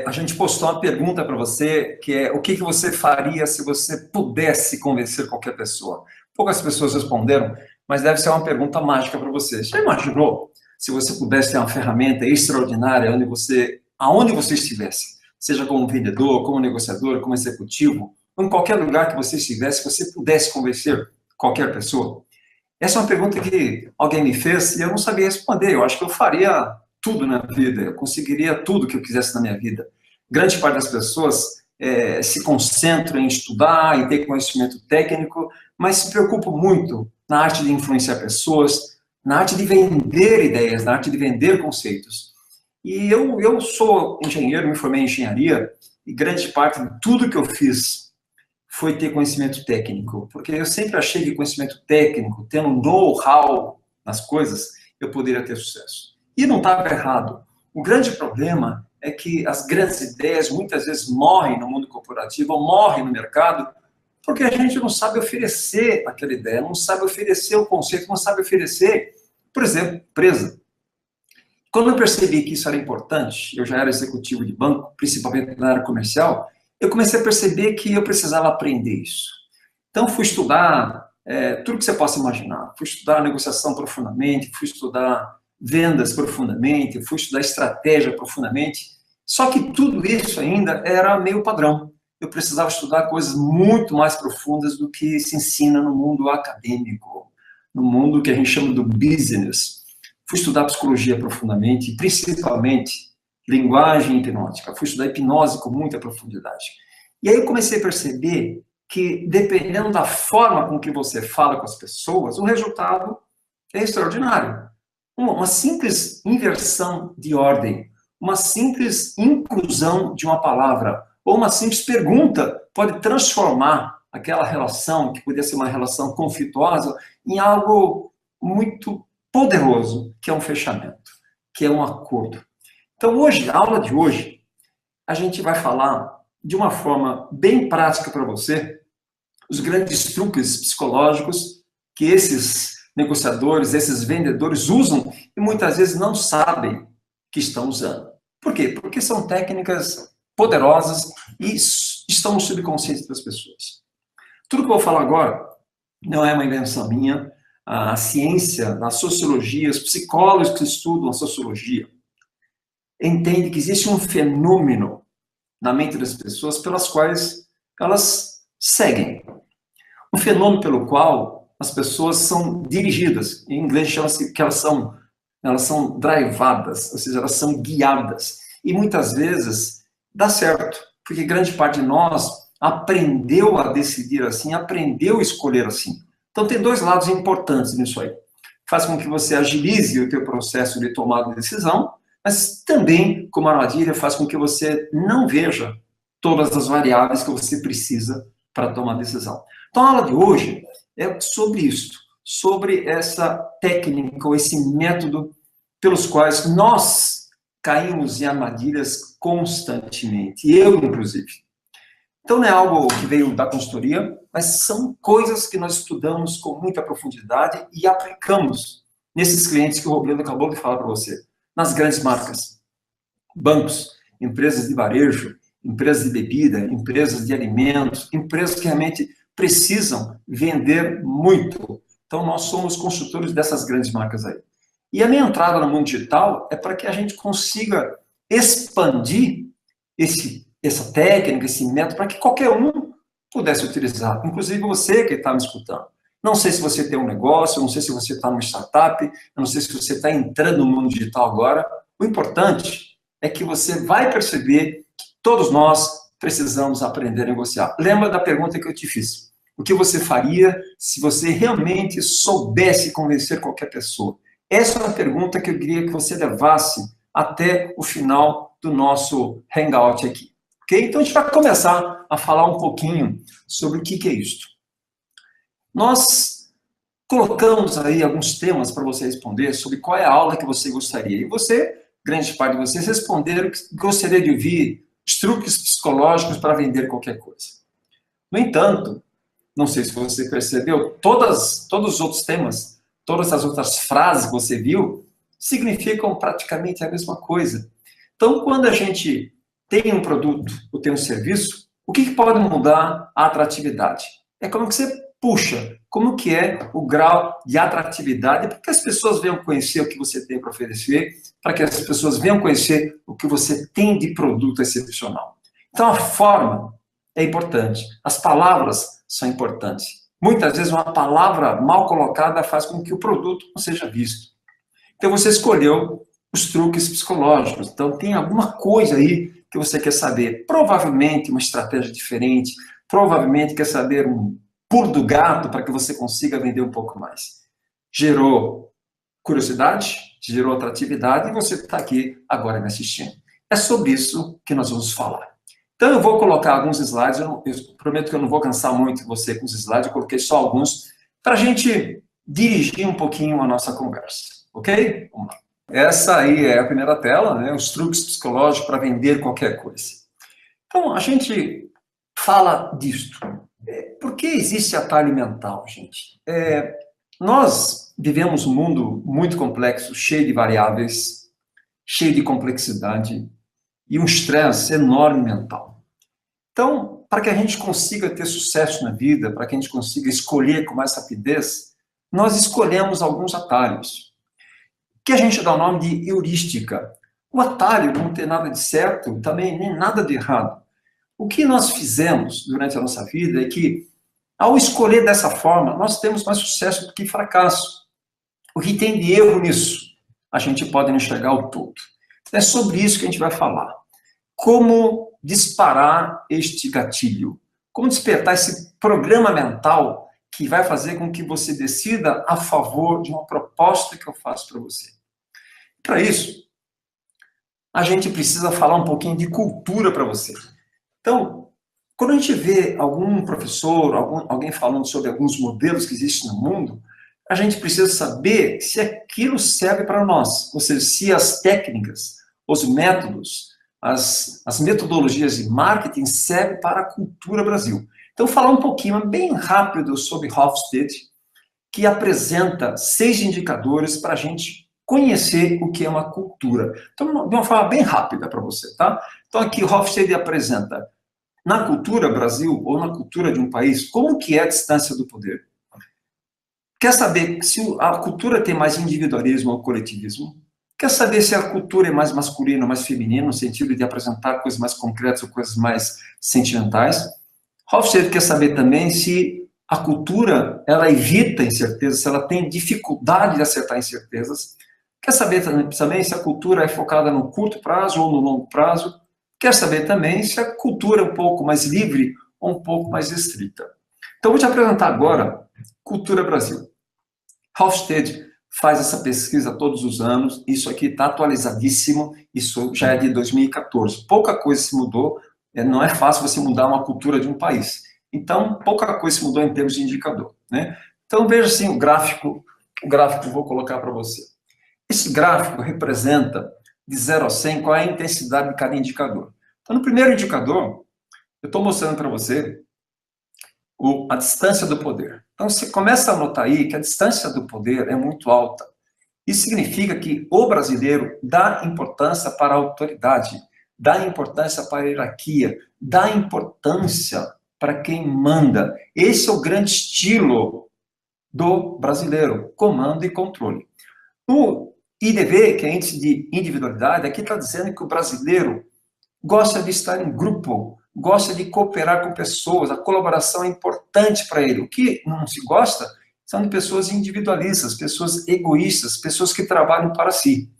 A gente postou uma pergunta para você, que é o que você faria se você pudesse convencer qualquer pessoa? Poucas pessoas responderam, mas deve ser uma pergunta mágica para você. Já imaginou se você pudesse ter uma ferramenta extraordinária aonde você estivesse, seja como vendedor, como negociador, como executivo, ou em qualquer lugar que você estivesse, você pudesse convencer qualquer pessoa? Essa é uma pergunta que alguém me fez e eu não sabia responder. Eu acho que eu faria tudo na vida, eu conseguiria tudo que eu quisesse na minha vida. Grande parte das pessoas se concentra em estudar, em ter conhecimento técnico, mas se preocupa muito na arte de influenciar pessoas, na arte de vender ideias, na arte de vender conceitos. E eu sou engenheiro, me formei em engenharia, e grande parte de tudo que eu fiz foi ter conhecimento técnico, porque eu sempre achei que conhecimento técnico, tendo um know-how nas coisas, eu poderia ter sucesso. E não estava errado. O grande problema é que as grandes ideias muitas vezes morrem no mundo corporativo, ou morrem no mercado, porque a gente não sabe oferecer aquela ideia, não sabe oferecer o conceito, não sabe oferecer, por exemplo, empresa. Quando eu percebi que isso era importante, eu já era executivo de banco, principalmente na área comercial, eu comecei a perceber que eu precisava aprender isso. Então, fui estudar tudo que você possa imaginar. Fui estudar negociação profundamente, fui estudar vendas profundamente, fui estudar estratégia profundamente. Só que tudo isso ainda era meio padrão. Eu precisava estudar coisas muito mais profundas do que se ensina no mundo acadêmico, no mundo que a gente chama do business. Fui estudar psicologia profundamente, principalmente linguagem hipnótica. Fui estudar hipnose com muita profundidade. E aí eu comecei a perceber que, dependendo da forma com que você fala com as pessoas, o resultado é extraordinário. Uma simples inversão de ordem, uma simples inclusão de uma palavra, ou uma simples pergunta pode transformar aquela relação, que podia ser uma relação conflituosa, em algo muito poderoso, que é um fechamento, que é um acordo. Então, hoje, a aula de hoje, a gente vai falar de uma forma bem prática para você, os grandes truques psicológicos que esses negociadores, esses vendedores usam e muitas vezes não sabem que estão usando. Por quê? Porque são técnicas poderosas e estão no subconsciente das pessoas. Tudo que eu vou falar agora não é uma invenção minha. A ciência, a sociologia, os psicólogos que estudam a sociologia, entende que existe um fenômeno na mente das pessoas pelas quais elas seguem. Um fenômeno pelo qual as pessoas são dirigidas. Em inglês chama-se que elas são drivadas, ou seja, elas são guiadas. E muitas vezes dá certo, porque grande parte de nós aprendeu a decidir assim, aprendeu a escolher assim. Então tem dois lados importantes nisso aí. Faz com que você agilize o teu processo de tomada de decisão, mas também, como armadilha, faz com que você não veja todas as variáveis que você precisa para tomar a decisão. Então, a aula de hoje é sobre isso, sobre essa técnica, ou esse método pelos quais nós caímos em armadilhas constantemente, eu, inclusive. Então, não é algo que veio da consultoria, mas são coisas que nós estudamos com muita profundidade e aplicamos nesses clientes que o Robledo acabou de falar para você. Nas grandes marcas, bancos, empresas de varejo, empresas de bebida, empresas de alimentos, empresas que realmente precisam vender muito. Então, nós somos consultores dessas grandes marcas aí. E a minha entrada no mundo digital é para que a gente consiga expandir essa técnica, esse método, para que qualquer um pudesse utilizar, inclusive você que está me escutando. Não sei se você tem um negócio, não sei se você está numa startup, eu não sei se você está entrando no mundo digital agora. O importante é que você vai perceber que todos nós precisamos aprender a negociar. Lembra da pergunta que eu te fiz? O que você faria se você realmente soubesse convencer qualquer pessoa? Essa é uma pergunta que eu queria que você levasse até o final do nosso hangout aqui. Ok? Então, a gente vai começar a falar um pouquinho sobre o que é isto. Nós colocamos aí alguns temas para você responder sobre qual é a aula que você gostaria. E você, grande parte de vocês, responderam que gostaria de ouvir os truques psicológicos para vender qualquer coisa. No entanto, não sei se você percebeu, todos os outros temas, todas as outras frases que você viu, significam praticamente a mesma coisa. Então, quando a gente tem um produto ou tem um serviço, o que pode mudar a atratividade? É como que você puxa, como que é o grau de atratividade, para que as pessoas venham conhecer o que você tem para oferecer, para que as pessoas venham conhecer o que você tem de produto excepcional. Então, a forma é importante, as palavras são importantes. Muitas vezes, uma palavra mal colocada faz com que o produto não seja visto. Então, você escolheu os truques psicológicos. Então, tem alguma coisa aí que você quer saber. Provavelmente, uma estratégia diferente. Provavelmente, quer saber um pulo do gato para que você consiga vender um pouco mais. Gerou curiosidade, gerou atratividade e você está aqui agora me assistindo. É sobre isso que nós vamos falar. Então, eu vou colocar alguns slides. Eu prometo que eu não vou cansar muito você com os slides. Eu coloquei só alguns para a gente dirigir um pouquinho a nossa conversa. Ok? Vamos lá. Essa aí é a primeira tela, né? Os truques psicológicos para vender qualquer coisa. Então, a gente fala disto. Por que existe atalho mental, gente? Nós vivemos um mundo muito complexo, cheio de variáveis, cheio de complexidade e um estresse enorme mental. Então, para que a gente consiga ter sucesso na vida, para que a gente consiga escolher com mais rapidez, nós escolhemos alguns atalhos, que a gente dá o nome de heurística. O atalho não tem nada de certo, também nem nada de errado. O que nós fizemos durante a nossa vida é que, ao escolher dessa forma, nós temos mais sucesso do que fracasso. O que tem de erro nisso? A gente pode enxergar o todo. É sobre isso que a gente vai falar. Como disparar este gatilho? Como despertar esse programa mental que vai fazer com que você decida a favor de uma proposta que eu faço para você? Para isso, a gente precisa falar um pouquinho de cultura para você. Então, quando a gente vê algum professor, alguém falando sobre alguns modelos que existem no mundo, a gente precisa saber se aquilo serve para nós, ou seja, se as técnicas, os métodos, as metodologias de marketing servem para a cultura Brasil. Então, falar um pouquinho, bem rápido, sobre Hofstede, que apresenta 6 indicadores para a gente conhecer o que é uma cultura. Então, de uma forma bem rápida para você, tá? Então, aqui Hofstede apresenta, na cultura Brasil, ou na cultura de um país, como que é a distância do poder. Quer saber se a cultura tem mais individualismo ou coletivismo? Quer saber se a cultura é mais masculina ou mais feminina, no sentido de apresentar coisas mais concretas ou coisas mais sentimentais? Hofstede quer saber também se a cultura, ela evita incertezas, se ela tem dificuldade de acertar incertezas. Quer saber também se a cultura é focada no curto prazo ou no longo prazo. Quer saber também se a cultura é um pouco mais livre ou um pouco mais restrita. Então, vou te apresentar agora Cultura Brasil. Hofstede faz essa pesquisa todos os anos, isso aqui está atualizadíssimo, isso já é de 2014. Pouca coisa se mudou, não é fácil você mudar uma cultura de um país. Então, pouca coisa se mudou em termos de indicador, né? Então, veja assim o gráfico que eu vou colocar para você. Esse gráfico representa, de 0 a 100, qual é a intensidade de cada indicador. Então, no primeiro indicador, eu estou mostrando para você a distância do poder. Então, você começa a notar aí que a distância do poder é muito alta. Isso significa que o brasileiro dá importância para a autoridade, dá importância para a hierarquia, dá importância para quem manda. Esse é o grande estilo do brasileiro, comando e controle. O IDV, que é índice de individualidade, aqui está dizendo que o brasileiro gosta de estar em grupo, gosta de cooperar com pessoas, a colaboração é importante para ele. O que não se gosta são de pessoas individualistas, pessoas egoístas, pessoas que trabalham para si.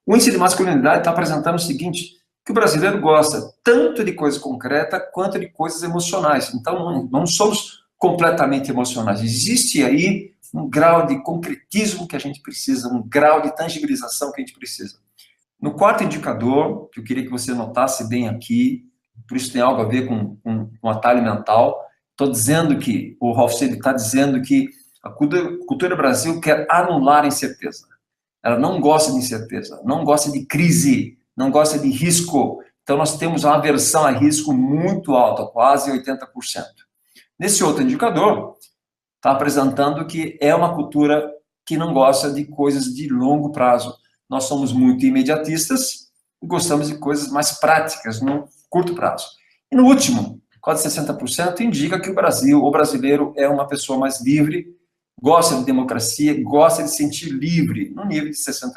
O índice de masculinidade está apresentando o seguinte, que o brasileiro gosta tanto de coisa concreta quanto de coisas emocionais. Então, não somos completamente emocionais. Existe aí um grau de concretismo que a gente precisa, um grau de tangibilização que a gente precisa. No quarto indicador, que eu queria que você notasse bem aqui, por isso tem algo a ver com atalho mental, estou dizendo que, o Hofstede está dizendo que a cultura Brasil quer anular a incerteza. Ela não gosta de incerteza, não gosta de crise, não gosta de risco. Então, nós temos uma aversão a risco muito alta, quase 80%. Nesse outro indicador, está apresentando que é uma cultura que não gosta de coisas de longo prazo. Nós somos muito imediatistas, gostamos de coisas mais práticas, no curto prazo. E no último, quase 60%, indica que o brasileiro é uma pessoa mais livre, gosta de democracia, gosta de se sentir livre, no nível de 60%,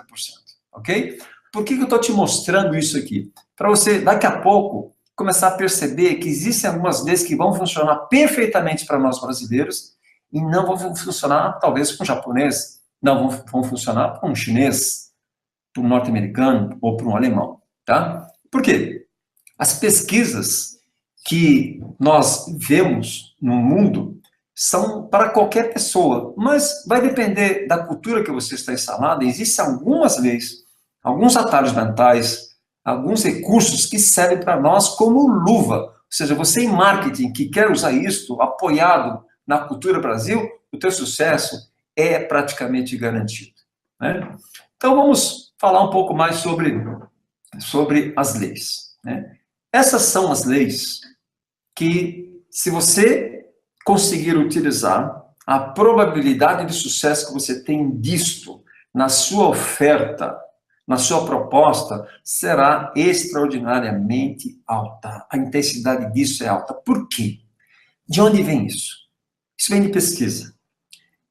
ok? Por que eu estou te mostrando isso aqui? Para você, daqui a pouco, começar a perceber que existem algumas leis que vão funcionar perfeitamente para nós brasileiros e não vão funcionar, talvez, para um japonês, não vão funcionar para um chinês, para um norte-americano ou para um alemão, tá? Por quê? As pesquisas que nós vemos no mundo são para qualquer pessoa, mas vai depender da cultura que você está instalado. Existem algumas leis, alguns atalhos mentais, alguns recursos que servem para nós como luva. Ou seja, você em marketing que quer usar isso apoiado na cultura Brasil, o teu sucesso é praticamente garantido, né? Então vamos falar um pouco mais sobre as leis, né? Essas são as leis que, se você conseguir utilizar, a probabilidade de sucesso que você tem disto na sua oferta, na sua proposta, será extraordinariamente alta. A intensidade disso é alta. Por quê? De onde vem isso? Isso vem de pesquisa.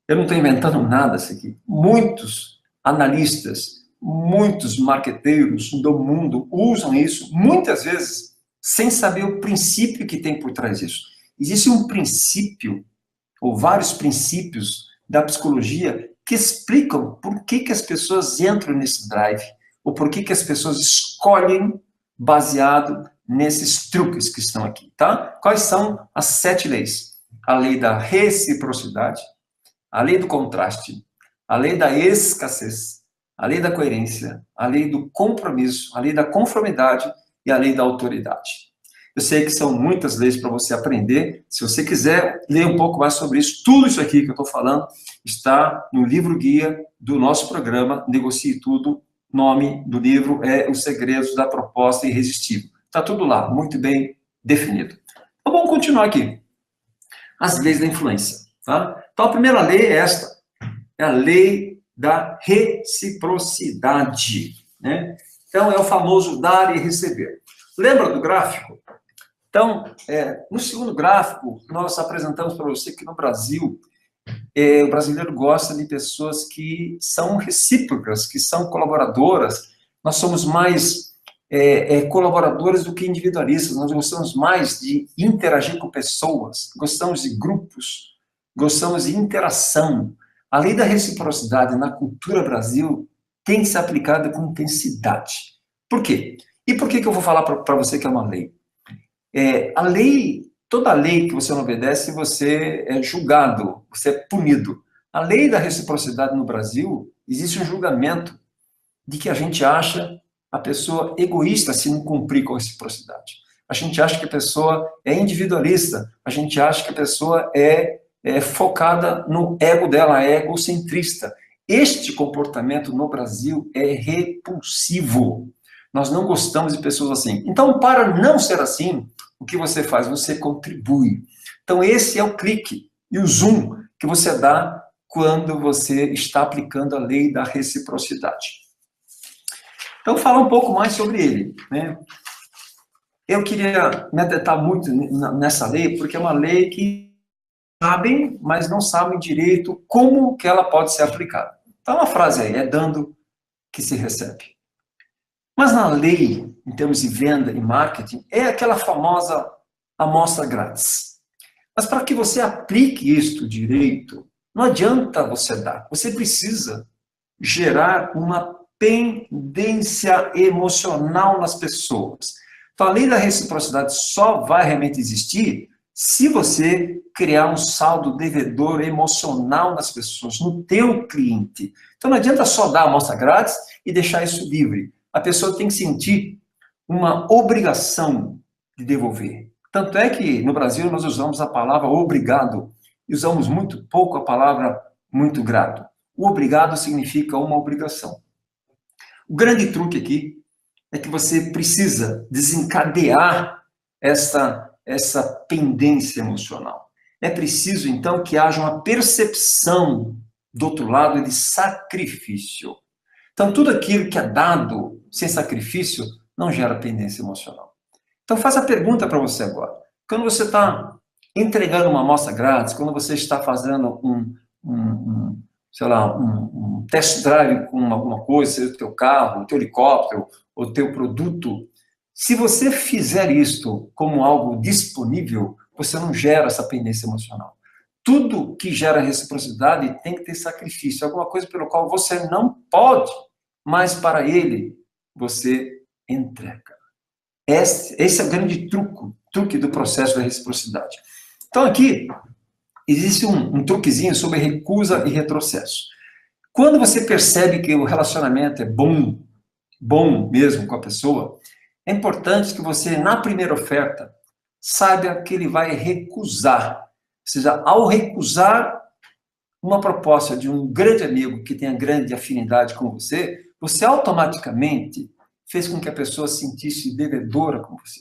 Eu não estou inventando nada isso aqui. Muitos analistas, muitos marqueteiros do mundo usam isso, muitas vezes, sem saber o princípio que tem por trás disso. Existe um princípio, ou vários princípios da psicologia que explicam por que as pessoas entram nesse drive, ou por que as pessoas escolhem baseado nesses truques que estão aqui, tá? Quais são as 7 leis? A lei da reciprocidade, a lei do contraste, a lei da escassez, a lei da coerência, a lei do compromisso, a lei da conformidade e a lei da autoridade. Eu sei que são muitas leis para você aprender. Se você quiser ler um pouco mais sobre isso, tudo isso aqui que eu estou falando está no livro-guia do nosso programa Negocie Tudo. O nome do livro é Os Segredos da Proposta Irresistível. Está tudo lá, muito bem definido. Então vamos continuar aqui. As leis da influência, tá? Então a primeira lei é esta, é a lei da reciprocidade, né? Então é o famoso dar e receber. Lembra do gráfico? Então, no segundo gráfico, nós apresentamos para você que no Brasil, o brasileiro gosta de pessoas que são recíprocas, que são colaboradoras. Nós somos mais colaboradores do que individualistas. Nós gostamos mais de interagir com pessoas, gostamos de grupos, gostamos de interação. A lei da reciprocidade na cultura Brasil tem que ser aplicada com intensidade. Por quê? E por que eu vou falar para você que é uma lei? A lei, toda lei que você não obedece, você é julgado, você é punido. A lei da reciprocidade no Brasil, existe um julgamento de que a gente acha a pessoa egoísta se não cumprir com a reciprocidade. A gente acha que a pessoa é individualista, a gente acha que a pessoa é focada no ego dela, é egocentrista. Este comportamento no Brasil é repulsivo. Nós não gostamos de pessoas assim. Então, para não ser assim, o que você faz? Você contribui. Então, esse é o clique e o zoom que você dá quando você está aplicando a lei da reciprocidade. Então, falar um pouco mais sobre ele, né? Eu queria me atentar muito nessa lei, porque é uma lei que sabem, mas não sabem direito como que ela pode ser aplicada. Então, a frase aí, é dando que se recebe. Mas na lei, em termos de venda e marketing, é aquela famosa amostra grátis. Mas para que você aplique isto direito, não adianta você dar. Você precisa gerar uma pendência emocional nas pessoas. Então, a lei da reciprocidade só vai realmente existir se você criar um saldo devedor emocional nas pessoas, no teu cliente. Então, não adianta só dar a amostra grátis e deixar isso livre. A pessoa tem que sentir uma obrigação de devolver. Tanto é que no Brasil nós usamos a palavra obrigado e usamos muito pouco a palavra muito grato. O obrigado significa uma obrigação. O grande truque aqui é que você precisa desencadear essa pendência emocional. É preciso, então, que haja uma percepção do outro lado de sacrifício. Então, tudo aquilo que é dado sem sacrifício não gera pendência emocional. Então, faça a pergunta para você agora. Quando você está entregando uma amostra grátis, quando você está fazendo sei lá, um test drive com alguma coisa, seja o teu carro, o teu helicóptero, o teu produto, se você fizer isto como algo disponível, você não gera essa pendência emocional. Tudo que gera reciprocidade tem que ter sacrifício, alguma coisa pelo qual você não pode, mas para ele você entrega. Esse é o grande truque do processo da reciprocidade. Então aqui existe um truquezinho sobre recusa e retrocesso. Quando você percebe que o relacionamento é bom mesmo com a pessoa, é importante que você, na primeira oferta, saiba que ele vai recusar. Ou seja, ao recusar uma proposta de um grande amigo que tenha grande afinidade com você, você automaticamente fez com que a pessoa se sentisse devedora com você.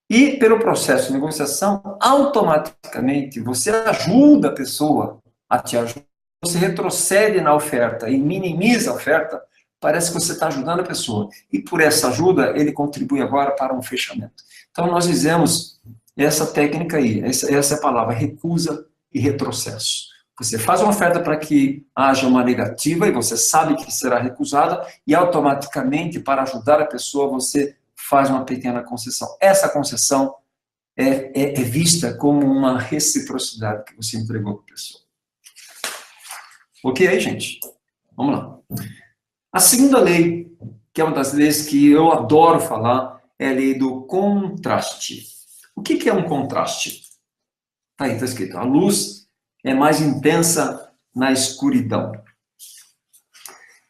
E, pelo processo de negociação, automaticamente você ajuda a pessoa a te ajudar. Você retrocede na oferta e minimiza a oferta, parece que você está ajudando a pessoa. E por essa ajuda, ele contribui agora para um fechamento. Então, nós fizemos essa técnica aí, essa é a palavra, recusa e retrocesso. Você faz uma oferta para que haja uma negativa e você sabe que será recusada e automaticamente, para ajudar a pessoa, você faz uma pequena concessão. Essa concessão é vista como uma reciprocidade que você entregou para a pessoa. Ok aí, gente? Vamos lá. A segunda lei, que é uma das leis que eu adoro falar, é a lei do contraste. O que é um contraste? Tá aí, está escrito. A luz é mais intensa na escuridão.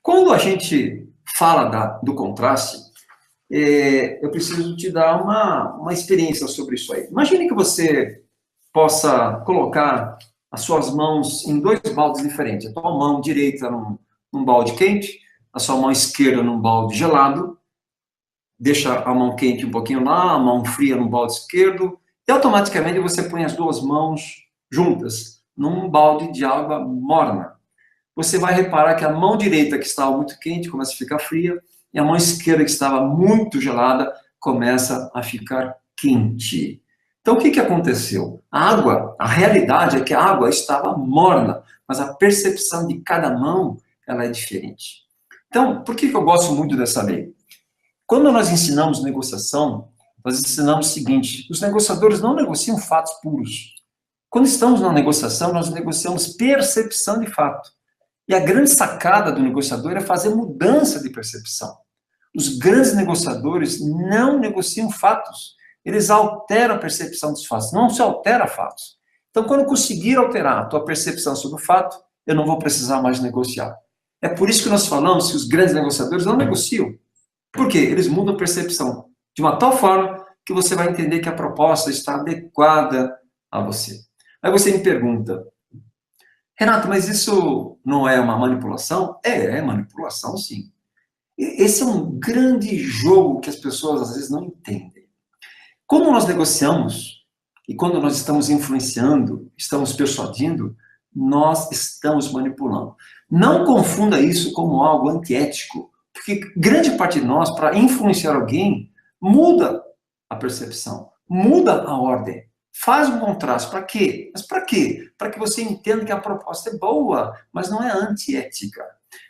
Quando a gente fala do contraste, eu preciso te dar uma experiência sobre isso aí. Imagine que você possa colocar as suas mãos em dois baldes diferentes. A tua mão direita num balde quente, a sua mão esquerda num balde gelado. Deixa a mão quente um pouquinho lá, a mão fria no balde esquerdo, e automaticamente você põe as duas mãos juntas num balde de água morna. Você vai reparar que a mão direita, que estava muito quente, começa a ficar fria, e a mão esquerda, que estava muito gelada, começa a ficar quente. Então, o que aconteceu? A realidade é que a água estava morna, mas a percepção de cada mão, ela é diferente. Então, por que eu gosto muito dessa lei? Quando nós ensinamos negociação, nós ensinamos o seguinte: os negociadores não negociam fatos puros. Quando estamos na negociação, nós negociamos percepção de fato. E a grande sacada do negociador é fazer mudança de percepção. Os grandes negociadores não negociam fatos. Eles alteram a percepção dos fatos. Não se altera fatos. Então, quando eu conseguir alterar a tua percepção sobre o fato, eu não vou precisar mais negociar. É por isso que nós falamos que os grandes negociadores não negociam. Por quê? Eles mudam a percepção de uma tal forma que você vai entender que a proposta está adequada a você. Aí você me pergunta: Renato, mas isso não é uma manipulação? É manipulação, sim. Esse é um grande jogo que as pessoas às vezes não entendem. Quando nós negociamos e quando nós estamos influenciando, estamos persuadindo, nós estamos manipulando. Não confunda isso como algo antiético, porque grande parte de nós, para influenciar alguém, muda a percepção, muda a ordem, faz um contraste. Para quê? Mas para quê? Para que você entenda que a proposta é boa, mas não é antiética.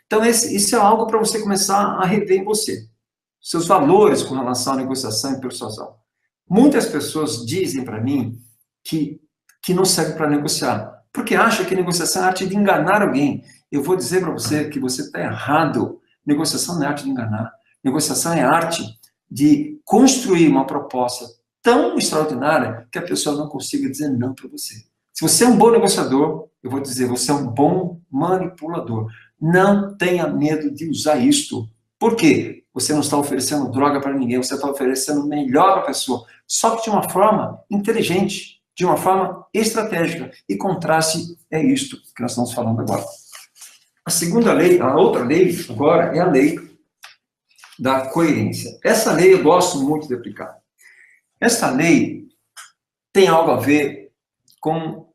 Então, isso é algo para você começar a rever em você. Seus valores com relação à negociação e persuasão. Muitas pessoas dizem para mim que não serve para negociar, porque acham que negociação é a arte de enganar alguém. Eu vou dizer para você que você está errado. Negociação não é arte de enganar. Negociação é a arte de construir uma proposta tão extraordinária que a pessoa não consiga dizer não para você. Se você é um bom negociador, eu vou dizer, você é um bom manipulador. Não tenha medo de usar isto. Por quê? Você não está oferecendo droga para ninguém, você está oferecendo melhor para a pessoa, só que de uma forma inteligente, de uma forma estratégica. E contraste é isto que nós estamos falando agora. A segunda lei, a outra lei agora é a lei da coerência. Essa lei eu gosto muito de aplicar. Essa lei tem algo a ver com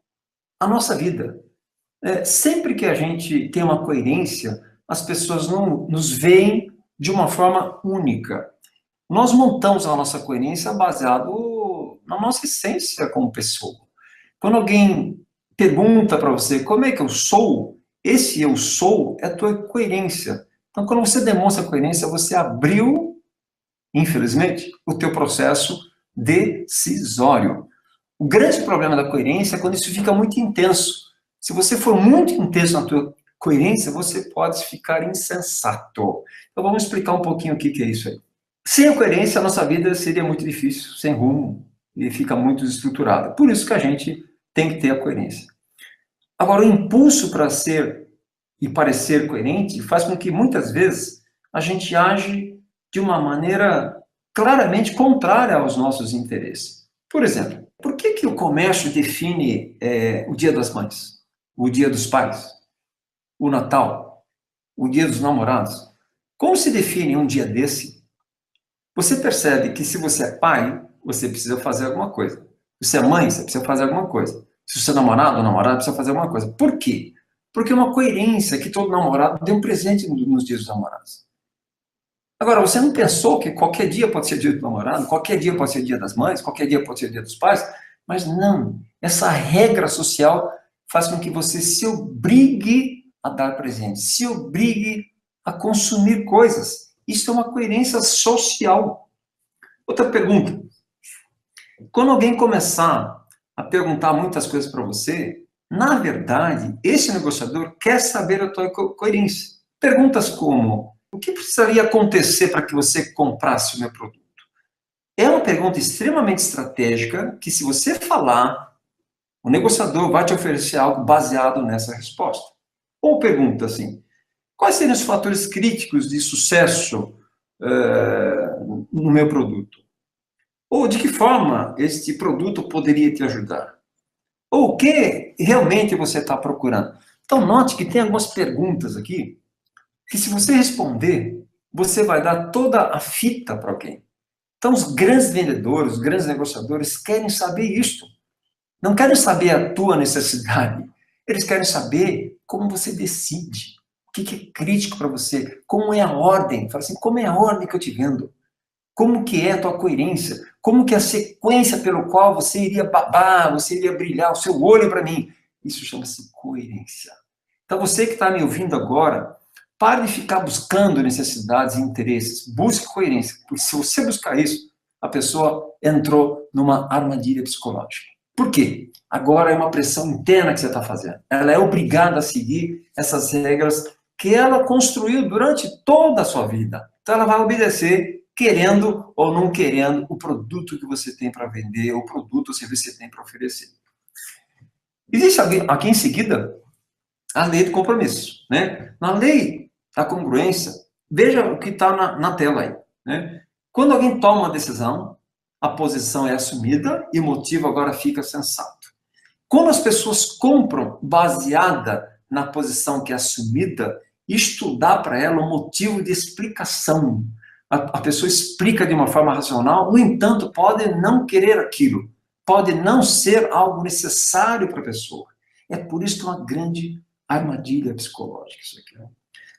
a nossa vida. Sempre que a gente tem uma coerência, as pessoas não nos veem de uma forma única. Nós montamos a nossa coerência baseado na nossa essência como pessoa. Quando alguém pergunta para você como é que eu sou, esse eu sou é a tua coerência. Então, quando você demonstra coerência, você abriu, infelizmente, o teu processo decisório. O grande problema da coerência é quando isso fica muito intenso. Se você for muito intenso na tua coerência, você pode ficar insensato. Então, vamos explicar um pouquinho o que é isso aí. Sem a coerência, a nossa vida seria muito difícil, sem rumo, e fica muito desestruturada. Por isso que a gente tem que ter a coerência. Agora, o impulso para ser e parecer coerente faz com que, muitas vezes, a gente age de uma maneira claramente contrária aos nossos interesses. Por exemplo, por que o comércio define o Dia das Mães, o Dia dos Pais, o Natal, o Dia dos Namorados? Como se define um dia desse? Você percebe que se você é pai, você precisa fazer alguma coisa. Se você é mãe, você precisa fazer alguma coisa. Se você é namorado ou namorada, precisa fazer alguma coisa. Por quê? Porque é uma coerência que todo namorado dê um presente nos dias dos namorados. Agora, você não pensou que qualquer dia pode ser dia do namorado, qualquer dia pode ser dia das mães, qualquer dia pode ser dia dos pais? Mas não. Essa regra social faz com que você se obrigue a dar presente, se obrigue a consumir coisas. Isso é uma coerência social. Outra pergunta. Quando alguém começar a perguntar muitas coisas para você, na verdade, esse negociador quer saber a tua coerência. Perguntas como: o que precisaria acontecer para que você comprasse o meu produto? É uma pergunta extremamente estratégica que, se você falar, o negociador vai te oferecer algo baseado nessa resposta. Ou pergunta assim: quais seriam os fatores críticos de sucesso no meu produto? Ou de que forma este produto poderia te ajudar? Ou o que realmente você está procurando? Então, note que tem algumas perguntas aqui que, se você responder, você vai dar toda a fita para alguém. Então, os grandes vendedores, os grandes negociadores querem saber isto. Não querem saber a tua necessidade. Eles querem saber como você decide. O que é crítico para você? Como é a ordem? Fala assim, como é a ordem que eu te vendo? Como que é a tua coerência? Como que é a sequência pelo qual você iria babar, você iria brilhar o seu olho para mim? Isso chama-se coerência. Então, você que está me ouvindo agora, pare de ficar buscando necessidades e interesses. Busque coerência. Porque se você buscar isso, a pessoa entrou numa armadilha psicológica. Por quê? Agora é uma pressão interna que você está fazendo. Ela é obrigada a seguir essas regras que ela construiu durante toda a sua vida. Então, ela vai obedecer, querendo ou não querendo, o produto que você tem para vender, o produto ou serviço que você tem para oferecer. Existe aqui em seguida a lei do compromisso. Né? Na lei da congruência, veja o que está na tela aí. Né? Quando alguém toma uma decisão, a posição é assumida e o motivo agora fica sensato. Quando as pessoas compram baseada na posição que é assumida, estudar para ela o motivo de explicação. A pessoa explica de uma forma racional, no entanto, pode não querer aquilo, pode não ser algo necessário para a pessoa. É por isso que é uma grande armadilha psicológica isso aqui.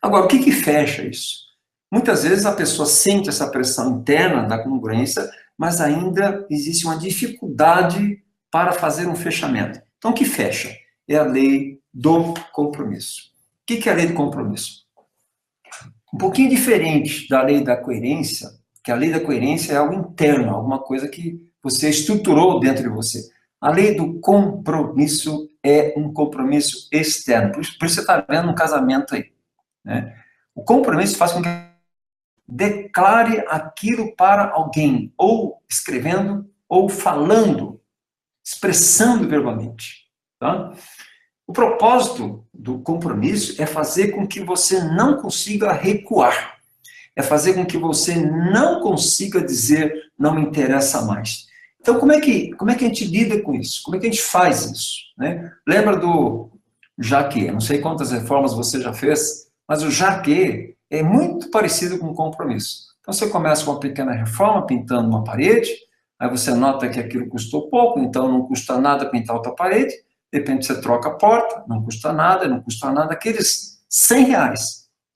Agora, o que fecha isso? Muitas vezes a pessoa sente essa pressão interna da congruência, mas ainda existe uma dificuldade para fazer um fechamento. Então, o que fecha? É a lei do compromisso. O que é a lei do compromisso? Um pouquinho diferente da lei da coerência, que a lei da coerência é algo interno, alguma coisa que você estruturou dentro de você. A lei do compromisso é um compromisso externo. Por isso você está vendo um casamento aí. Né? O compromisso faz com que declare aquilo para alguém, ou escrevendo, ou falando, expressando verbalmente. Tá? O propósito do compromisso é fazer com que você não consiga recuar. É fazer com que você não consiga dizer, não me interessa mais. Então, como é que a gente lida com isso? Como é que a gente faz isso? Né? Lembra do Jacquet? Não sei quantas reformas você já fez, mas o Jacquet é muito parecido com o compromisso. Então, você começa com uma pequena reforma, pintando uma parede, aí você nota que aquilo custou pouco, então não custa nada pintar outra parede, de repente você troca a porta, não custa nada, aqueles R$100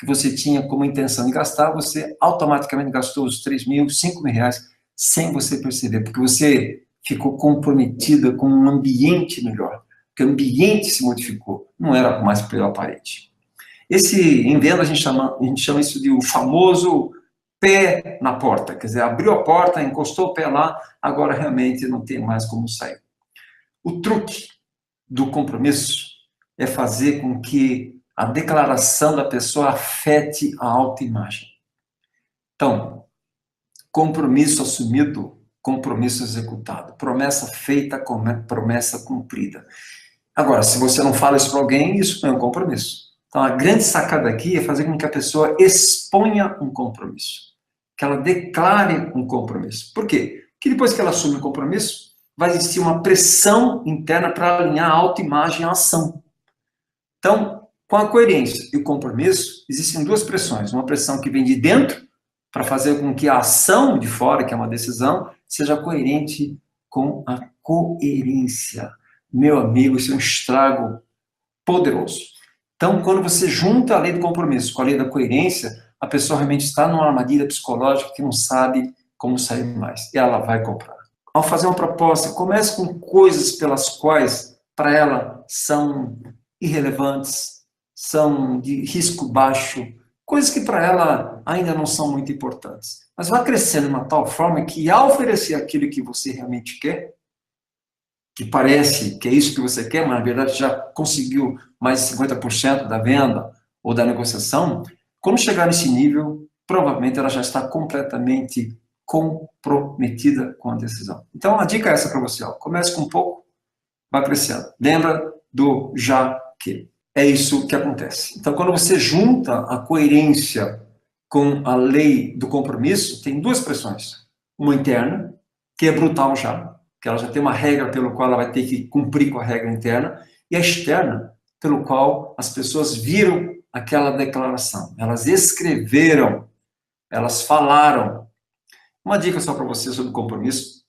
que você tinha como intenção de gastar, você automaticamente gastou os 3 mil, 5 mil reais, sem você perceber, porque você ficou comprometida com um ambiente melhor, porque o ambiente se modificou, não era mais pela parede. Em venda a gente chama isso de o famoso pé na porta, quer dizer, abriu a porta, encostou o pé lá, agora realmente não tem mais como sair. O truque do compromisso é fazer com que a declaração da pessoa afete a autoimagem. Então, compromisso assumido, compromisso executado. Promessa feita, promessa cumprida. Agora, se você não fala isso para alguém, isso não é um compromisso. Então, a grande sacada aqui é fazer com que a pessoa exponha um compromisso. Que ela declare um compromisso. Por quê? Porque depois que ela assume um compromisso, vai existir uma pressão interna para alinhar a autoimagem à ação. Então, com a coerência e o compromisso, existem duas pressões. Uma pressão que vem de dentro, para fazer com que a ação de fora, que é uma decisão, seja coerente com a coerência. Meu amigo, isso é um estrago poderoso. Então, quando você junta a lei do compromisso com a lei da coerência, a pessoa realmente está numa armadilha psicológica que não sabe como sair mais. E ela vai comprar. Ao fazer uma proposta, comece com coisas pelas quais, para ela, são irrelevantes, são de risco baixo, coisas que para ela ainda não são muito importantes. Mas vá crescendo de uma tal forma que, ao oferecer aquilo que você realmente quer, que parece que é isso que você quer, mas na verdade já conseguiu mais de 50% da venda ou da negociação, quando chegar nesse nível, provavelmente ela já está completamente comprometida com a decisão. Então, a dica é essa para você. Comece com um pouco, vai crescendo. Lembra do já que. É isso que acontece. Então, quando você junta a coerência com a lei do compromisso, tem duas pressões. Uma interna, que é brutal já, que ela já tem uma regra pelo qual ela vai ter que cumprir com a regra interna, e a externa, pelo qual as pessoas viram aquela declaração. Elas escreveram, elas falaram. Uma dica só para você sobre compromisso.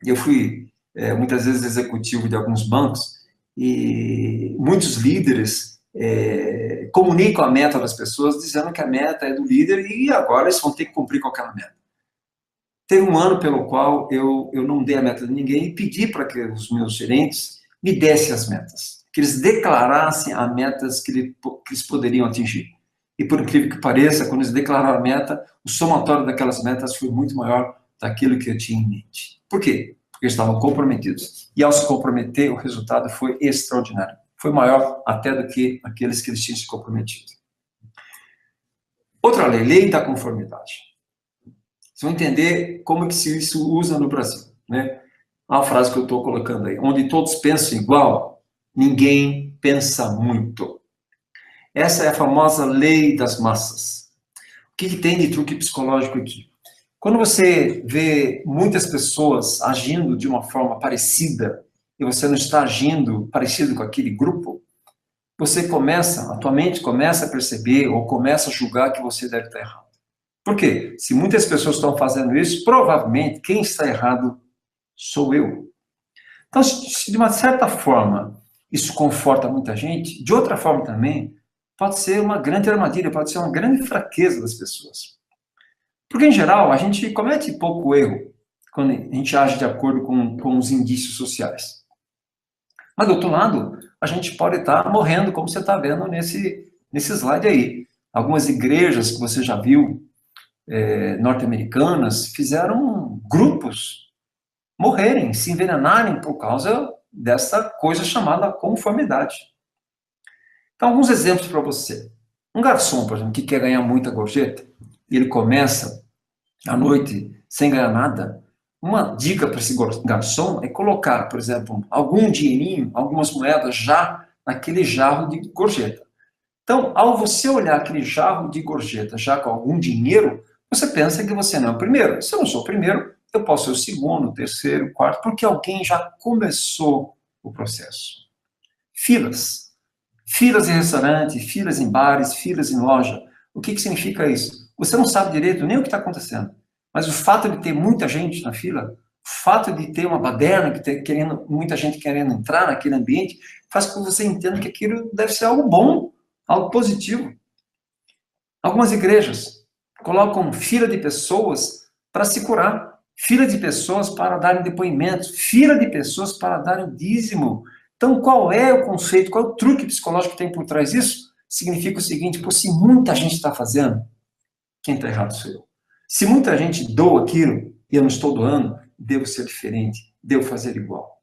Eu fui, muitas vezes, executivo de alguns bancos, e muitos líderes comunicam a meta das pessoas, dizendo que a meta é do líder e agora eles vão ter que cumprir com aquela meta. Teve um ano pelo qual eu não dei a meta de ninguém e pedi para que os meus gerentes me dessem as metas, que eles declarassem as metas que eles poderiam atingir. E por incrível que pareça, quando eles declararam a meta, o somatório daquelas metas foi muito maior daquilo que eu tinha em mente. Por quê? Porque eles estavam comprometidos. E ao se comprometer, o resultado foi extraordinário. Foi maior até do que aqueles que eles tinham se comprometido. Outra lei, lei da conformidade. Vocês vão entender como que se isso usa no Brasil, né? Uma frase que eu estou colocando aí. Onde todos pensam igual, ninguém pensa muito. Essa é a famosa lei das massas. O que tem de truque psicológico aqui? Quando você vê muitas pessoas agindo de uma forma parecida e você não está agindo parecido com aquele grupo, a tua mente começa a perceber ou começa a julgar que você deve estar errado. Por quê? Se muitas pessoas estão fazendo isso, provavelmente quem está errado sou eu. Então, se de uma certa forma isso conforta muita gente, de outra forma também, pode ser uma grande armadilha, pode ser uma grande fraqueza das pessoas. Porque, em geral, a gente comete pouco erro quando a gente age de acordo com os indícios sociais. Mas, do outro lado, a gente pode estar morrendo, como você está vendo nesse slide aí. Algumas igrejas que você já viu, norte-americanas, fizeram grupos morrerem, se envenenarem por causa dessa coisa chamada conformidade. Então, alguns exemplos para você. Um garçom, por exemplo, que quer ganhar muita gorjeta, e ele começa à noite sem ganhar nada, uma dica para esse garçom é colocar, por exemplo, algum dinheirinho, algumas moedas já naquele jarro de gorjeta. Então, ao você olhar aquele jarro de gorjeta já com algum dinheiro, você pensa que você não é o primeiro. Se eu não sou o primeiro, eu posso ser o segundo, o terceiro, o quarto, porque alguém já começou o processo. Filas. Filas em restaurante, filas em bares, filas em loja. O que significa isso? Você não sabe direito nem o que está acontecendo. Mas o fato de ter muita gente na fila, o fato de ter uma baderna, muita gente querendo entrar naquele ambiente, faz com que você entenda que aquilo deve ser algo bom, algo positivo. Algumas igrejas colocam fila de pessoas para se curar, fila de pessoas para darem depoimentos, fila de pessoas para darem o dízimo. Então, qual é o conceito, qual é o truque psicológico que tem por trás disso? Significa o seguinte, pô, se muita gente está fazendo, quem está errado sou eu. Se muita gente doa aquilo e eu não estou doando, devo ser diferente, devo fazer igual.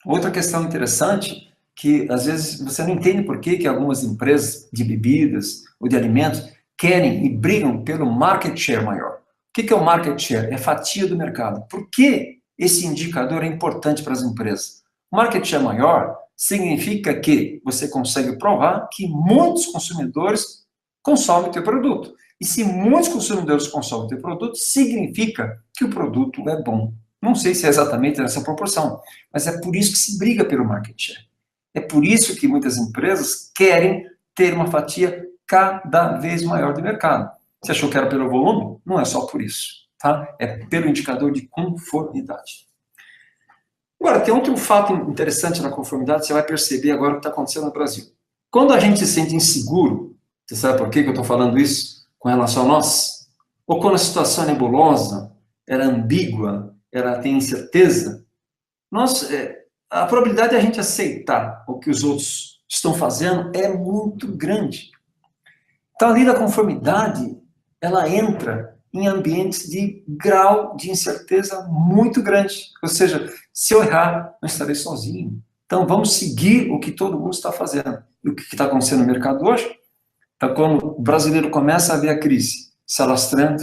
Outra questão interessante, que às vezes você não entende por que algumas empresas de bebidas ou de alimentos querem e brigam pelo market share maior. O que é o market share? É fatia do mercado. Por que esse indicador é importante para as empresas? O market share maior significa que você consegue provar que muitos consumidores consomem o teu produto. E se muitos consumidores consomem o teu produto, significa que o produto é bom. Não sei se é exatamente nessa proporção, mas é por isso que se briga pelo market share. É por isso que muitas empresas querem ter uma fatia cada vez maior do mercado. Você achou que era pelo volume? Não é só por isso, tá? É pelo indicador de conformidade. Agora, tem outro fato interessante na conformidade, você vai perceber agora o que está acontecendo no Brasil. Quando a gente se sente inseguro, você sabe por que eu estou falando isso com relação a nós? Ou quando a situação é nebulosa, ela é ambígua, ela tem incerteza, a probabilidade de a gente aceitar o que os outros estão fazendo é muito grande. Então, a lei da conformidade, ela entra em ambientes de grau de incerteza muito grande. Ou seja, se eu errar, não estarei sozinho. Então, vamos seguir o que todo mundo está fazendo. E o que está acontecendo no mercado hoje? Então, quando o brasileiro começa a ver a crise se alastrando,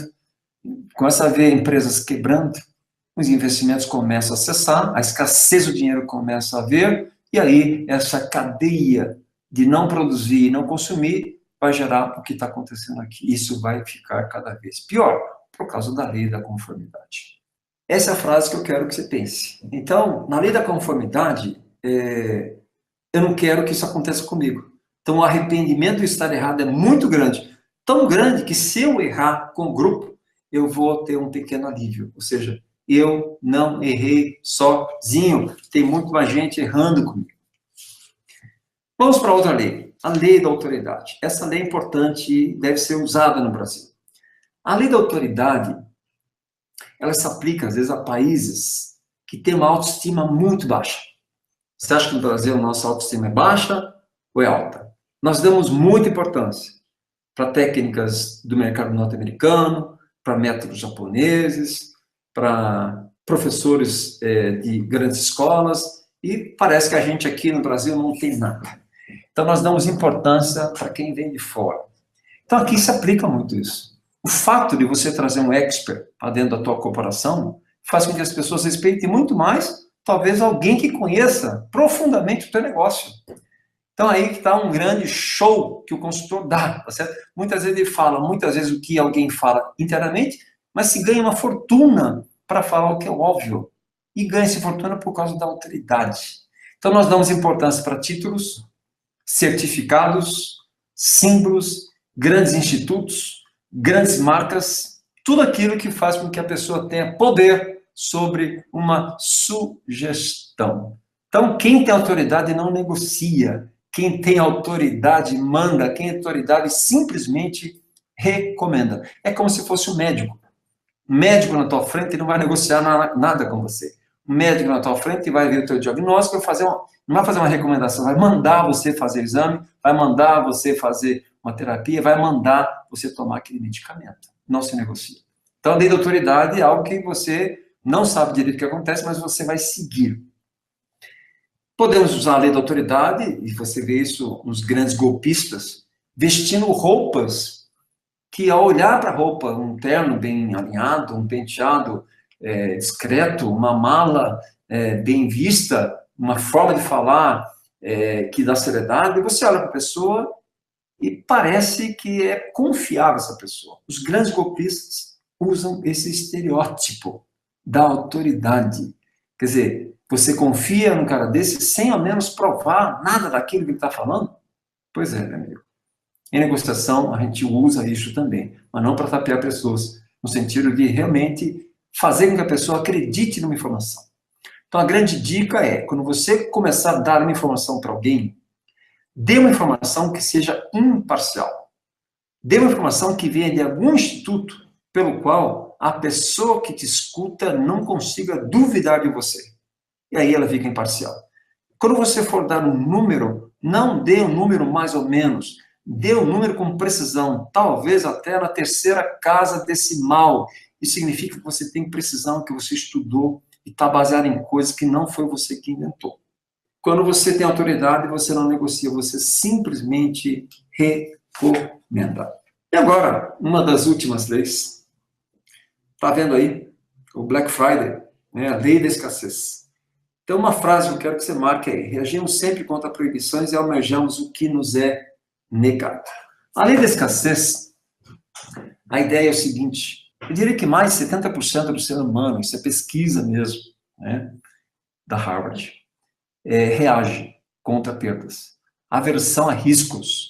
começa a ver empresas quebrando, os investimentos começam a cessar, a escassez do dinheiro começa a ver, e aí essa cadeia de não produzir e não consumir vai gerar o que está acontecendo aqui. Isso vai ficar cada vez pior, por causa da lei da conformidade. Essa é a frase que eu quero que você pense. Então, na lei da conformidade, eu não quero que isso aconteça comigo. Então, o arrependimento de estar errado é muito grande. Tão grande que se eu errar com o grupo, eu vou ter um pequeno alívio. Ou seja, eu não errei sozinho. Tem muito mais gente errando comigo. Vamos para outra lei. A lei da autoridade. Essa lei é importante e deve ser usada no Brasil. A lei da autoridade, ela se aplica, às vezes, a países que têm uma autoestima muito baixa. Você acha que no Brasil a nossa autoestima é baixa ou é alta? Nós damos muita importância para técnicas do mercado norte-americano, para métodos japoneses, para professores de grandes escolas, e parece que a gente aqui no Brasil não tem nada. Então, nós damos importância para quem vem de fora. Então, aqui se aplica muito isso. O fato de você trazer um expert para dentro da tua corporação faz com que as pessoas respeitem muito mais, talvez, alguém que conheça profundamente o teu negócio. Então, aí que está um grande show que o consultor dá, tá certo? Muitas vezes ele fala, muitas vezes o que alguém fala internamente, mas se ganha uma fortuna para falar o que é óbvio. E ganha-se fortuna por causa da autoridade. Então, nós damos importância para títulos, certificados, símbolos, grandes institutos, grandes marcas, tudo aquilo que faz com que a pessoa tenha poder sobre uma sugestão. Então, quem tem autoridade não negocia. Quem tem autoridade manda, quem tem autoridade simplesmente recomenda. É como se fosse um médico. Um médico na tua frente não vai negociar nada com você. Um médico na tua frente vai ver o teu diagnóstico, não vai fazer uma recomendação, vai mandar você fazer o exame, vai mandar você fazer uma terapia, vai mandar você tomar aquele medicamento. Não se negocia. Então, a lei da autoridade é algo que você não sabe direito o que acontece, mas você vai seguir. Podemos usar a lei da autoridade, e você vê isso nos grandes golpistas, vestindo roupas que, ao olhar para a roupa, um terno bem alinhado, um penteado discreto, uma mala bem vista, uma forma de falar que dá seriedade, você olha para a pessoa e parece que é confiável essa pessoa. Os grandes golpistas usam esse estereótipo da autoridade. Quer dizer, você confia num cara desse sem ao menos provar nada daquilo que ele está falando? Pois é, meu amigo. Em negociação, a gente usa isso também, mas não para tapear pessoas, no sentido de realmente fazer com que a pessoa acredite numa informação. Então, a grande dica é, quando você começar a dar uma informação para alguém, dê uma informação que seja imparcial. Dê uma informação que venha de algum instituto pelo qual a pessoa que te escuta não consiga duvidar de você. E aí ela fica imparcial. Quando você for dar um número, não dê um número mais ou menos. Dê um número com precisão, talvez até na terceira casa decimal. Isso significa que você tem precisão, que você estudou e está baseado em coisas que não foi você que inventou. Quando você tem autoridade, você não negocia, você simplesmente recomenda. E agora, uma das últimas leis. Está vendo aí? O Black Friday, né? A lei da escassez. Então, uma frase que eu quero que você marque aí. Reagimos sempre contra proibições e almejamos o que nos é negado. A lei da escassez, a ideia é o seguinte, eu diria que mais de 70% do ser humano, isso é pesquisa mesmo, né, da Harvard, reage contra perdas. Aversão a riscos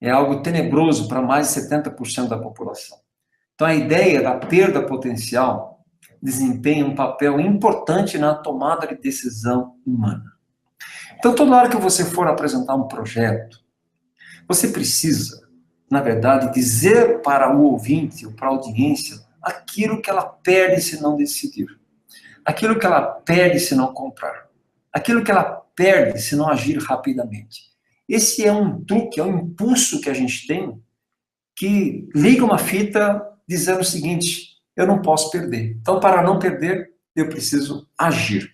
é algo tenebroso para mais de 70% da população. Então, a ideia da perda potencial desempenha um papel importante na tomada de decisão humana. Então, toda hora que você for apresentar um projeto, você precisa, na verdade, dizer para o ouvinte ou para a audiência aquilo que ela perde se não decidir, aquilo que ela perde se não comprar, aquilo que ela perde se não agir rapidamente. Esse é um truque, é um impulso que a gente tem que liga uma fita dizendo o seguinte, eu não posso perder. Então, para não perder, eu preciso agir.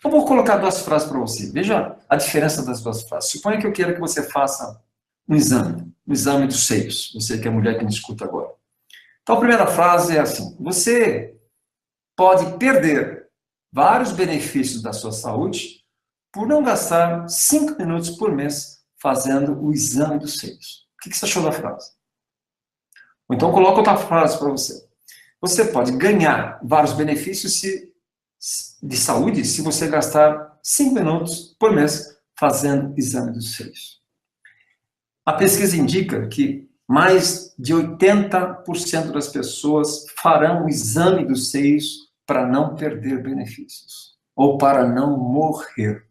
Eu vou colocar duas frases para você. Veja a diferença das duas frases. Suponha que eu queira que você faça um exame dos seios. Você que é a mulher que me escuta agora. Então, a primeira frase é assim, você pode perder vários benefícios da sua saúde por não gastar 5 minutos por mês fazendo o exame dos seios. O que você achou da frase? Ou então, coloca outra frase para você. Você pode ganhar vários benefícios de saúde se você gastar 5 minutos por mês fazendo exame dos seios. A pesquisa indica que mais de 80% das pessoas farão o exame dos seios para não perder benefícios, ou para não morrer.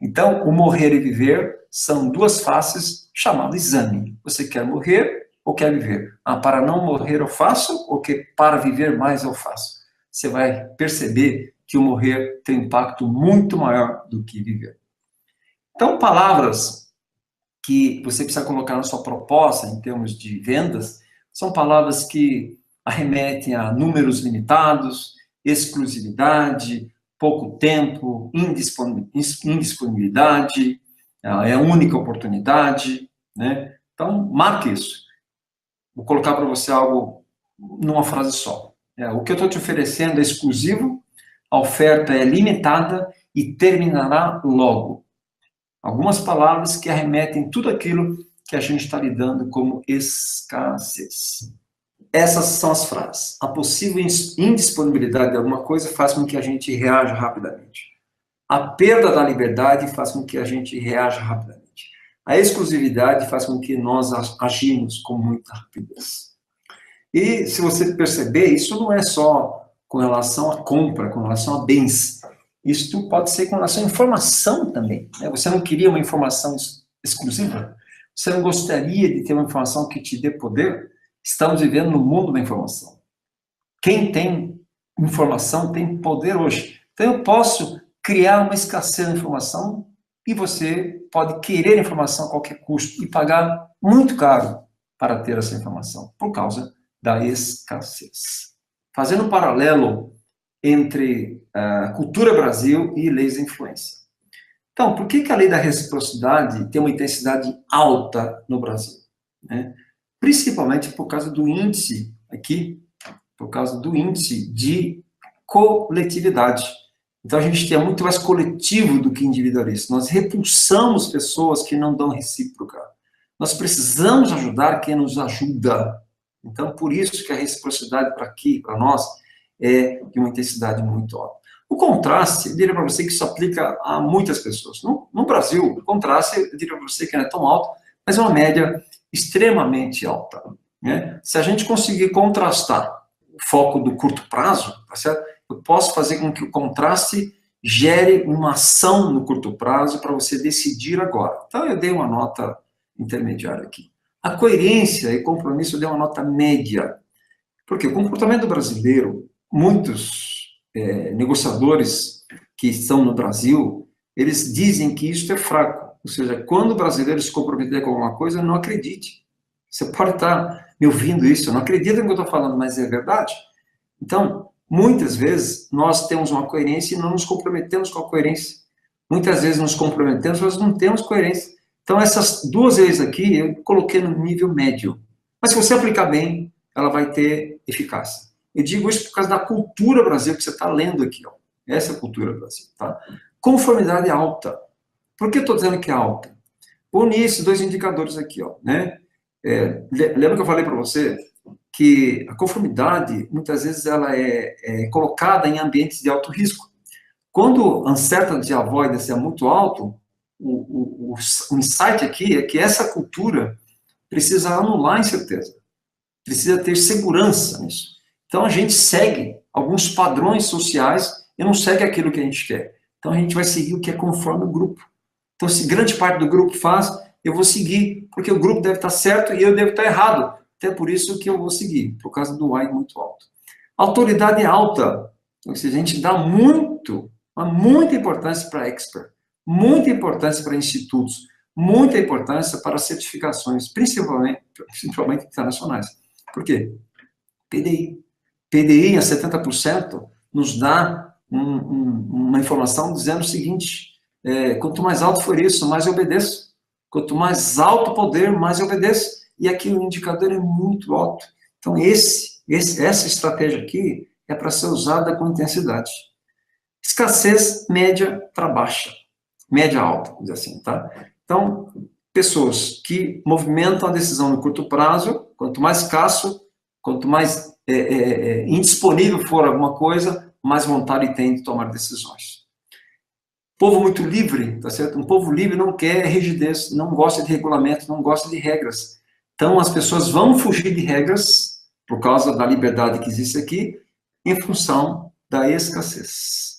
Então, o morrer e viver são duas faces chamadas exame. Você quer morrer ou quer viver? Ah, para não morrer eu faço, ou que para viver mais eu faço? Você vai perceber que o morrer tem um impacto muito maior do que viver. Então, palavras que você precisa colocar na sua proposta, em termos de vendas, são palavras que arremetem a números limitados, exclusividade, pouco tempo, indisponibilidade, é a única oportunidade, né? Então, marque isso. Vou colocar para você algo numa frase só. O que eu estou te oferecendo é exclusivo, a oferta é limitada e terminará logo. Algumas palavras que arremetem tudo aquilo que a gente está lidando como escassez. Essas são as frases. A possível indisponibilidade de alguma coisa faz com que a gente reaja rapidamente. A perda da liberdade faz com que a gente reaja rapidamente. A exclusividade faz com que nós agimos com muita rapidez. E, se você perceber, isso não é só com relação à compra, com relação a bens. Isso pode ser com relação à informação também. Né? Você não queria uma informação exclusiva? Você não gostaria de ter uma informação que te dê poder? Estamos vivendo no mundo da informação. Quem tem informação tem poder hoje. Então, eu posso criar uma escassez de informação e você pode querer informação a qualquer custo e pagar muito caro para ter essa informação, por causa da escassez. Fazendo um paralelo entre a cultura Brasil e leis de influência. Então, por que a lei da reciprocidade tem uma intensidade alta no Brasil? Né? Principalmente por causa do índice aqui, por causa do índice de coletividade. Então, a gente tem muito mais coletivo do que individualista. Nós repulsamos pessoas que não dão recíproca. Nós precisamos ajudar quem nos ajuda. Então, por isso que a reciprocidade para aqui, para nós, é de uma intensidade muito alta. O contraste, eu diria para você que isso aplica a muitas pessoas. No Brasil, o contraste, eu diria para você que não é tão alto, mas é uma média extremamente alta. Né? Se a gente conseguir contrastar o foco do curto prazo, tá certo? Eu posso fazer com que o contraste gere uma ação no curto prazo para você decidir agora. Então, eu dei uma nota intermediária aqui. A coerência e compromisso deu uma nota média. Porque o comportamento brasileiro, muitos negociadores que estão no Brasil, eles dizem que isso é fraco. Ou seja, quando o brasileiro se comprometer com alguma coisa, não acredite. Você pode estar me ouvindo isso, não acredita no que eu estou falando, mas é verdade. Então, muitas vezes, nós temos uma coerência e não nos comprometemos com a coerência. Muitas vezes nos comprometemos, mas não temos coerência. Então, essas duas vezes aqui, eu coloquei no nível médio. Mas se você aplicar bem, ela vai ter eficácia. Eu digo isso por causa da cultura Brasil que você está lendo aqui. Ó. Essa é a cultura Brasil. Tá? Conformidade alta. Por que eu estou dizendo que é alta? Une esses dois indicadores aqui. Ó, né? Lembra que eu falei para você que a conformidade, muitas vezes, ela é colocada em ambientes de alto risco. Quando o uncertainty avoidance é muito alto, o insight aqui é que essa cultura precisa anular a incerteza. Precisa ter segurança nisso. Então, a gente segue alguns padrões sociais e não segue aquilo que a gente quer. Então, a gente vai seguir o que é conforme o grupo. Então, se grande parte do grupo faz, eu vou seguir, porque o grupo deve estar certo e eu devo estar errado. Até por isso que eu vou seguir, por causa do Y muito alto. Autoridade alta. Ou seja, a gente dá muita importância para expert, muita importância para institutos, muita importância para certificações, principalmente internacionais. Por quê? PDI. PDI a 70% nos dá uma informação dizendo o seguinte, quanto mais alto for isso, mais eu obedeço. Quanto mais alto o poder, mais eu obedeço. E aqui o indicador é muito alto. Então, essa estratégia aqui é para ser usada com intensidade. Escassez média para baixa. Média alta, vamos dizer assim, tá? Então, pessoas que movimentam a decisão no curto prazo, quanto mais escasso, quanto mais indisponível for alguma coisa, mais vontade tem de tomar decisões. Povo muito livre, tá certo? Um povo livre não quer rigidez, não gosta de regulamentos, não gosta de regras. Então, as pessoas vão fugir de regras, por causa da liberdade que existe aqui, em função da escassez.